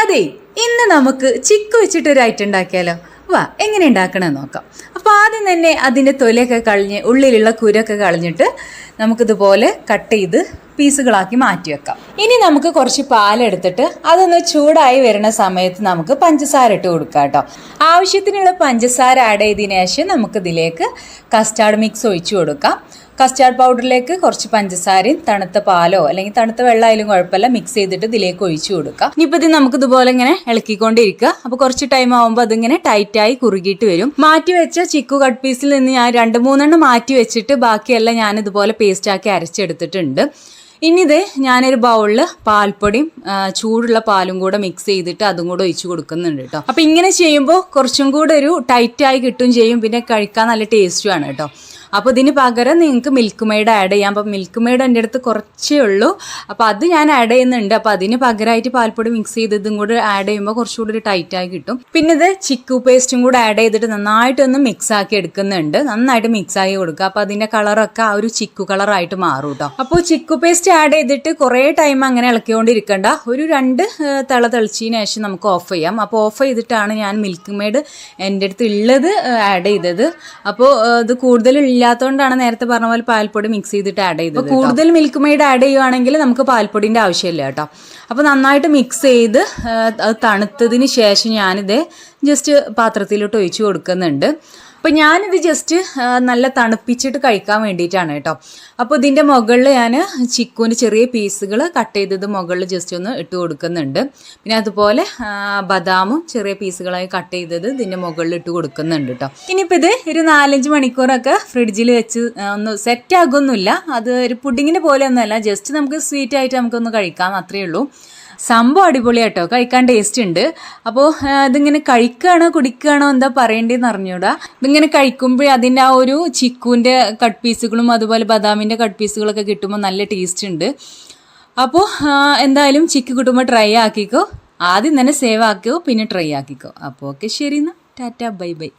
അതെ, ഇന്ന് നമുക്ക് ചിക്കു വെച്ചിട്ടൊരു ഐറ്റം ഉണ്ടാക്കിയാലോ? വാ, എങ്ങനെ ഉണ്ടാക്കണമെന്ന് നോക്കാം. അപ്പോൾ ആദ്യം തന്നെ അതിൻ്റെ തൊലിയൊക്കെ കളഞ്ഞ് ഉള്ളിലുള്ള കുരൊക്കെ കളഞ്ഞിട്ട് നമുക്കിതുപോലെ കട്ട് ചെയ്ത് പീസുകളാക്കി മാറ്റി വെക്കാം. ഇനി നമുക്ക് കുറച്ച് പാലെടുത്തിട്ട് അതൊന്ന് ചൂടായി വരുന്ന സമയത്ത് നമുക്ക് പഞ്ചസാര ഇട്ട് കൊടുക്കാം കേട്ടോ. ആവശ്യത്തിനുള്ള പഞ്ചസാര ആഡ് ചെയ്തതിനു ശേഷം നമുക്കിതിലേക്ക് കസ്റ്റാർഡ് മിക്സ് ഒഴിച്ചു കൊടുക്കാം. കസ്റ്റാർഡ് പൗഡറിലേക്ക് കുറച്ച് പഞ്ചസാരയും തണുത്ത പാലോ അല്ലെങ്കിൽ തണുത്ത വെള്ളമായാലും കുഴപ്പമില്ല മിക്സ് ചെയ്തിട്ട് ഇതിലേക്ക് ഒഴിച്ചു കൊടുക്കാം. ഇനിയിപ്പോൾ ഇത് നമുക്ക് ഇതുപോലെ ഇങ്ങനെ ഇളക്കിക്കൊണ്ടിരിക്കുക. അപ്പോൾ കുറച്ച് ടൈം ആകുമ്പോൾ അതിങ്ങനെ ടൈറ്റായി കുറുകിയിട്ട് വരും. മാറ്റി വെച്ച ചിക്കു കട്ട് പീസിൽ നിന്ന് ഞാൻ 2-3 മാറ്റി വെച്ചിട്ട് ബാക്കിയെല്ലാം ഞാൻ ഇതുപോലെ പേസ്റ്റാക്കി അരച്ചെടുത്തിട്ടുണ്ട്. ഇനി ഇത് ഞാനൊരു ബൗളിൽ പാൽപ്പൊടിയും ചൂടുള്ള പാലും കൂടെ മിക്സ് ചെയ്തിട്ട് അതും കൂടെ ഒഴിച്ചു കൊടുക്കുന്നുണ്ട് കേട്ടോ. അപ്പം ഇങ്ങനെ ചെയ്യുമ്പോൾ കുറച്ചും കൂടെ ഒരു ടൈറ്റായി കിട്ടും ചെയ്യും, പിന്നെ കഴിക്കാൻ നല്ല ടേസ്റ്റുമാണ് കേട്ടോ. അപ്പോൾ ഇതിന് പകരം നിങ്ങൾക്ക് മിൽക്ക് മെയ്ഡ് ആഡ് ചെയ്യാം. അപ്പം മിൽക്ക് മെയ്ഡ് എൻ്റെ അടുത്ത് കുറച്ചേ ഉള്ളൂ, അപ്പോൾ അത് ഞാൻ ആഡ് ചെയ്യുന്നുണ്ട്. അപ്പോൾ അതിന് പകരമായിട്ട് പാൽപ്പൊടി മിക്സ് ചെയ്ത് ഇതും കൂടെ ആഡ് ചെയ്യുമ്പോൾ കുറച്ചുകൂടി ഒരു ടൈറ്റായി കിട്ടും. പിന്നെ ഇത് ചിക്കു പേസ്റ്റും കൂടെ ആഡ് ചെയ്തിട്ട് നന്നായിട്ടൊന്ന് മിക്സ് ആക്കി എടുക്കുന്നുണ്ട്. നന്നായിട്ട് മിക്സ് ആക്കി കൊടുക്കുക. അപ്പോൾ അതിൻ്റെ കളറൊക്കെ ആ ഒരു ചിക്കു കളറായിട്ട് മാറും കേട്ടോ. അപ്പോൾ ചിക്കു പേസ്റ്റ് ആഡ് ചെയ്തിട്ട് കുറേ ടൈം അങ്ങനെ ഇളക്കിക്കൊണ്ടിരിക്കണ്ട. ഒരു 2 തിള തെളിച്ചതിന് ശേഷം നമുക്ക് ഓഫ് ചെയ്യാം. അപ്പോൾ ഓഫ് ചെയ്തിട്ടാണ് ഞാൻ മിൽക്ക് മെയ്ഡ് എൻ്റെ അടുത്ത് ഉള്ളത് ആഡ് ചെയ്തത്. അപ്പോൾ ഇത് കൂടുതൽ ഇല്ലാത്തതുകൊണ്ടാണ് നേരത്തെ പറഞ്ഞ പോലെ പാൽപ്പൊടി മിക്സ് ചെയ്തിട്ട് ആഡ് ചെയ്തത്. കൂടുതൽ മിൽക്ക് മെയ്ഡ് ആഡ് ചെയ്യുവാണെങ്കിൽ നമുക്ക് പാൽപ്പൊടിൻ്റെ ആവശ്യമില്ല കേട്ടോ. അപ്പോൾ നന്നായിട്ട് മിക്സ് ചെയ്ത് അത് തണുത്തതിന് ശേഷം ഞാനിത് ജസ്റ്റ് പാത്രത്തിലോട്ട് ഒഴിച്ച് കൊടുക്കുന്നുണ്ട്. അപ്പോൾ ഞാനിത് ജസ്റ്റ് നല്ല തണുപ്പിച്ചിട്ട് കഴിക്കാൻ വേണ്ടിയിട്ടാണ് കേട്ടോ. അപ്പോൾ ഇതിൻ്റെ മുകളിൽ ഞാൻ ചിക്കുവിൻ്റെ ചെറിയ പീസുകൾ കട്ട് ചെയ്തത് മുകളിൽ ജസ്റ്റ് ഒന്ന് ഇട്ട് കൊടുക്കുന്നുണ്ട്. പിന്നെ അതുപോലെ ബദാമും ചെറിയ പീസുകളായി കട്ട് ചെയ്തത് ഇതിൻ്റെ മുകളിൽ ഇട്ട് കൊടുക്കുന്നുണ്ട് കേട്ടോ. ഇനിയിപ്പോൾ ഇത് ഒരു 4-5 മണിക്കൂറൊക്കെ ഫ്രിഡ്ജിൽ വെച്ച് ഒന്ന് സെറ്റ് ആകുമൊന്നുമില്ല. അത് ഒരു പുഡിങ്ങിന് പോലെ ഒന്നുമല്ല, ജസ്റ്റ് നമുക്ക് സ്വീറ്റ് ആയിട്ട് നമുക്കൊന്ന് കഴിക്കാം, അത്രയേ ഉള്ളൂ. സംഭവം അടിപൊളിയാട്ടോ, കഴിക്കാൻ ടേസ്റ്റ് ഉണ്ട്. അപ്പോൾ ഇതിങ്ങനെ കഴിക്കുകയാണോ കുടിക്കുകയാണോ എന്താ പറയേണ്ടതെന്ന് അറിഞ്ഞൂടാ. ഇതിങ്ങനെ കഴിക്കുമ്പോൾ അതിൻ്റെ ആ ഒരു ചിക്കുവിൻ്റെ കട്ട് പീസുകളും അതുപോലെ ബദാമിൻ്റെ കട്ട് പീസുകളൊക്കെ കിട്ടുമ്പോൾ നല്ല ടേസ്റ്റ് ഉണ്ട്. അപ്പോൾ എന്തായാലും ചിക്കു കിട്ടുമ്പോൾ ട്രൈ ആക്കിക്കോ. ആദ്യം തന്നെ സേവ് ആക്കിക്കോ, പിന്നെ ട്രൈ ആക്കിക്കോ. അപ്പോൾ ഓക്കെ, ശരി എന്നാൽ ടാറ്റ ബൈ ബൈ.